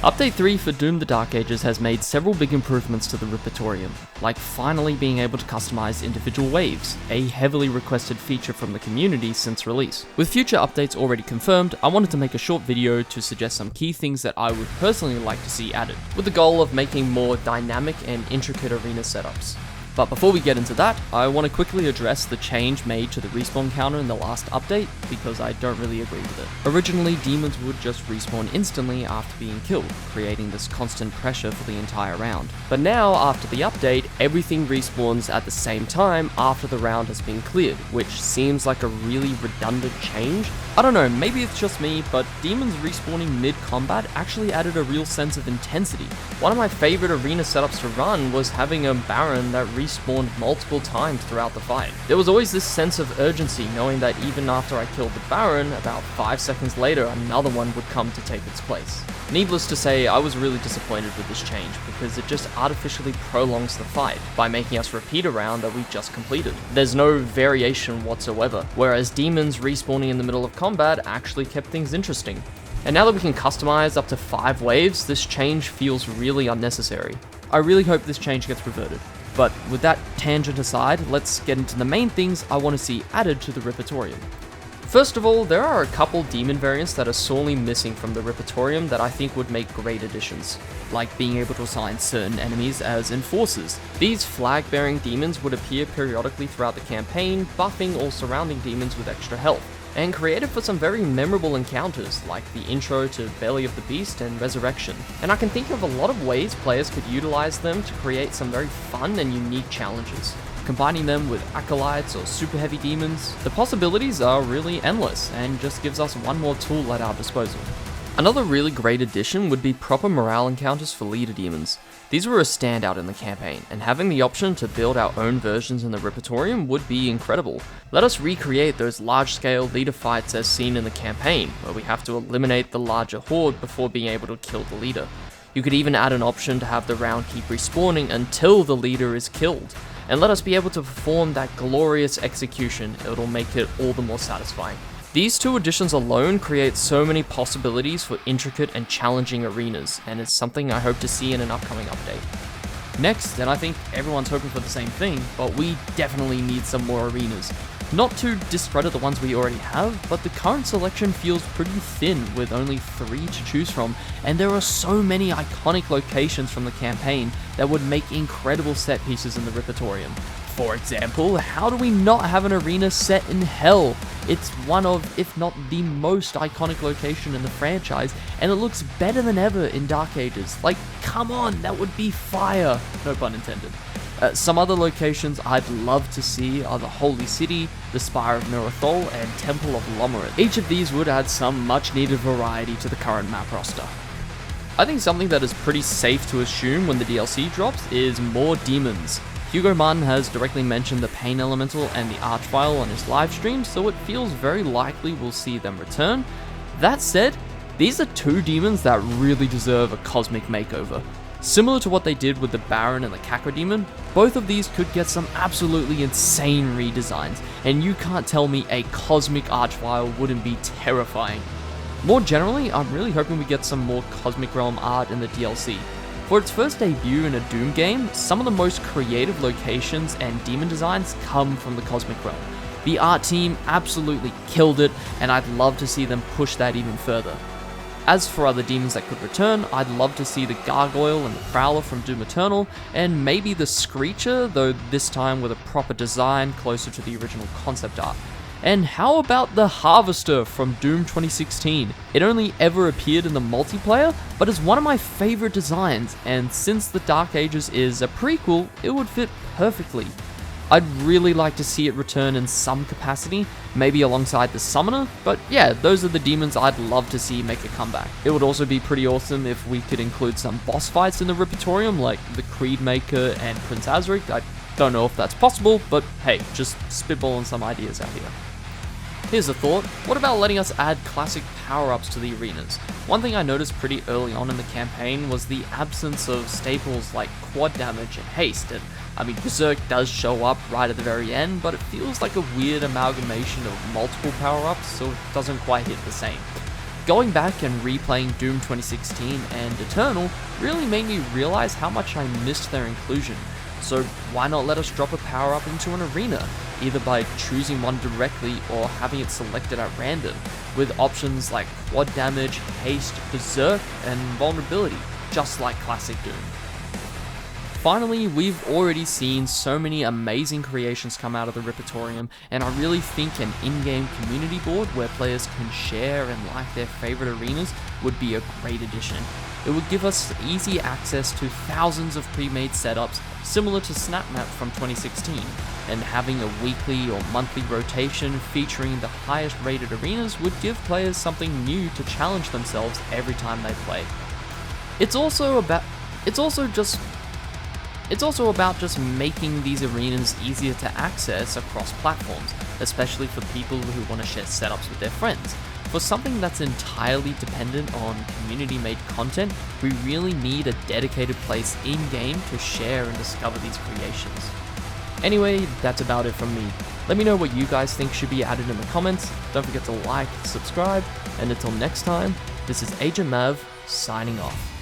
Update 3 for Doom the Dark Ages has made several big improvements to the Ripatorium, like finally being able to customize individual waves, a heavily requested feature from the community since release. With future updates already confirmed, I wanted to make a short video to suggest some key things that I would personally like to see added, with the goal of making more dynamic and intricate arena setups. But before we get into that, I want to quickly address the change made to the respawn counter in the last update, because I don't really agree with it. Originally, demons would just respawn instantly after being killed, creating this constant pressure for the entire round. But now, after the update, everything respawns at the same time after the round has been cleared, which seems like a really redundant change. I don't know, maybe it's just me, but demons respawning mid-combat actually added a real sense of intensity. One of my favorite arena setups to run was having a Baron that respawned multiple times throughout the fight. There was always this sense of urgency knowing that even after I killed the Baron, about 5 seconds later another one would come to take its place. Needless to say, I was really disappointed with this change because it just artificially prolongs the fight by making us repeat a round that we just completed. There's no variation whatsoever, whereas demons respawning in the middle of combat actually kept things interesting. And now that we can customize up to 5 waves, this change feels really unnecessary. I really hope this change gets reverted. But with that tangent aside, let's get into the main things I want to see added to the Ripatorium. First of all, there are a couple demon variants that are sorely missing from the Ripatorium that I think would make great additions, like being able to assign certain enemies as enforcers. These flag-bearing demons would appear periodically throughout the campaign, buffing all surrounding demons with extra health, and created for some very memorable encounters, like the intro to Belly of the Beast and Resurrection. And I can think of a lot of ways players could utilize them to create some very fun and unique challenges. Combining them with acolytes or super heavy demons, the possibilities are really endless and just gives us one more tool at our disposal. Another really great addition would be proper morale encounters for leader demons. These were a standout in the campaign, and having the option to build our own versions in the Ripatorium would be incredible. Let us recreate those large-scale leader fights as seen in the campaign, where we have to eliminate the larger horde before being able to kill the leader. You could even add an option to have the round keep respawning until the leader is killed, and let us be able to perform that glorious execution. It'll make it all the more satisfying. These two additions alone create so many possibilities for intricate and challenging arenas, and it's something I hope to see in an upcoming update. Next, and I think everyone's hoping for the same thing, but we definitely need some more arenas. Not to discredit the ones we already have, but the current selection feels pretty thin with only 3 to choose from, and there are so many iconic locations from the campaign that would make incredible set pieces in the Ripatorium. For example, how do we not have an arena set in Hell? It's one of, if not the most iconic location in the franchise, and it looks better than ever in Dark Ages. Like, come on, that would be fire! No pun intended. Some other locations I'd love to see are the Holy City, the Spire of Mirathol, and Temple of Lomarith. Each of these would add some much needed variety to the current map roster. I think something that is pretty safe to assume when the DLC drops is more demons. Hugo Martin has directly mentioned the Pain Elemental and the Archvile on his livestream, so it feels very likely we'll see them return. That said, these are 2 demons that really deserve a cosmic makeover. Similar to what they did with the Baron and the Cacodemon, both of these could get some absolutely insane redesigns, and you can't tell me a cosmic Archvile wouldn't be terrifying. More generally, I'm really hoping we get some more Cosmic Realm art in the DLC. For its first debut in a Doom game, some of the most creative locations and demon designs come from the Cosmic Realm. The art team absolutely killed it, and I'd love to see them push that even further. As for other demons that could return, I'd love to see the Gargoyle and the Prowler from Doom Eternal, and maybe the Screecher, though this time with a proper design closer to the original concept art. And how about the Harvester from Doom 2016? It only ever appeared in the multiplayer, but is one of my favorite designs, and since the Dark Ages is a prequel, it would fit perfectly. I'd really like to see it return in some capacity, maybe alongside the Summoner, but yeah, those are the demons I'd love to see make a comeback. It would also be pretty awesome if we could include some boss fights in the Ripatorium, like the Creedmaker and Prince Azric. I don't know if that's possible, but hey, just spitballing some ideas out here. Here's a thought, what about letting us add classic power-ups to the arenas? One thing I noticed pretty early on in the campaign was the absence of staples like quad damage and haste, and I mean Berserk does show up right at the very end, but it feels like a weird amalgamation of multiple power-ups, so it doesn't quite hit the same. Going back and replaying Doom 2016 and Eternal really made me realize how much I missed their inclusion. So why not let us drop a power up into an arena, either by choosing one directly or having it selected at random, with options like quad damage, haste, berserk, and vulnerability, just like classic Doom. Finally, we've already seen so many amazing creations come out of the Ripatorium, and I really think an in-game community board where players can share and like their favorite arenas would be a great addition. It would give us easy access to thousands of pre-made setups similar to SnapMap from 2016, and having a weekly or monthly rotation featuring the highest rated arenas would give players something new to challenge themselves every time they play. It's also about just making these arenas easier to access across platforms, especially for people who want to share setups with their friends. For something that's entirely dependent on community-made content, we really need a dedicated place in-game to share and discover these creations. Anyway, that's about it from me. Let me know what you guys think should be added in the comments. Don't forget to like, subscribe, and until next time, this is Agent Mav signing off.